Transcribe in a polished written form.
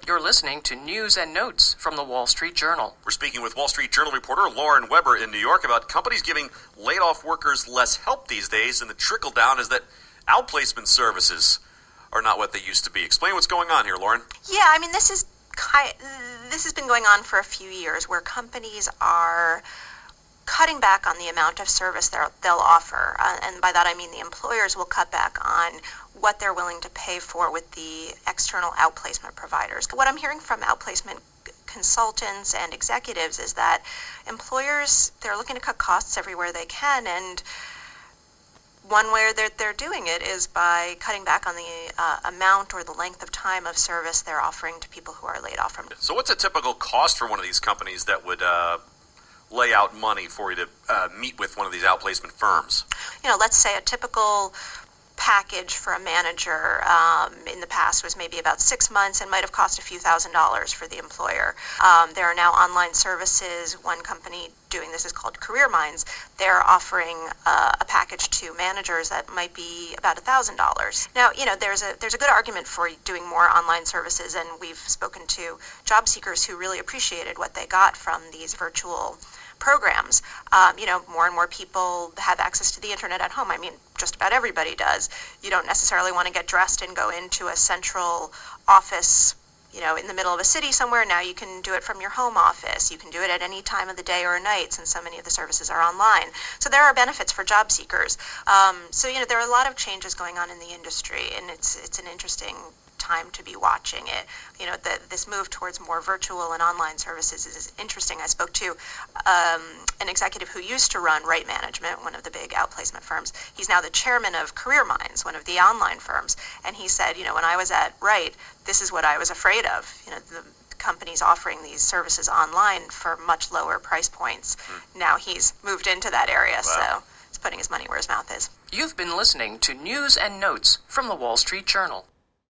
You're listening to News and Notes from the Wall Street Journal. We're speaking with Wall Street Journal reporter Lauren Weber in New York about companies giving laid-off workers less help these days, and the trickle-down is that outplacement services are not what they used to be. Explain what's going on here, Lauren. Yeah, I mean, this has been going on for a few years, where companies are cutting back on the amount of service they'll offer. And by that I mean the employers will cut back on what they're willing to pay for with the external outplacement providers. What I'm hearing from outplacement consultants and executives is that employers, they're looking to cut costs everywhere they can, and one way that they're doing it is by cutting back on the amount or the length of time of service they're offering to people who are laid off from. So what's a typical cost for one of these companies that would lay out money for you to meet with one of these outplacement firms? You know, let's say a typical package for a manager in the past was maybe about 6 months and might have cost a few $1,000s for the employer. There are now online services. One company doing this is called Careerminds. They're offering a package to managers that might be about $1,000. Now, you know, there's a good argument for doing more online services, and we've spoken to job seekers who really appreciated what they got from these virtual programs. You know, more and more people have access to the internet at home. I mean, just about everybody does. You don't necessarily want to get dressed and go into a central office, you know, in the middle of a city somewhere. Now you can do it from your home office. You can do it at any time of the day or night, since so many of the services are online. So there are benefits for job seekers. So, you know, there are a lot of changes going on in the industry, and it's an interesting time to be watching it. You know, this move towards more virtual and online services is interesting. I spoke to an executive who used to run Right Management, one of the big outplacement firms. He's now the chairman of Careerminds, one of the online firms. And he said, you know, when I was at Right, this is what I was afraid of. You know, the companies offering these services online for much lower price points. Now he's moved into that area, so he's putting his money where his mouth is. You've been listening to News and Notes from the Wall Street Journal.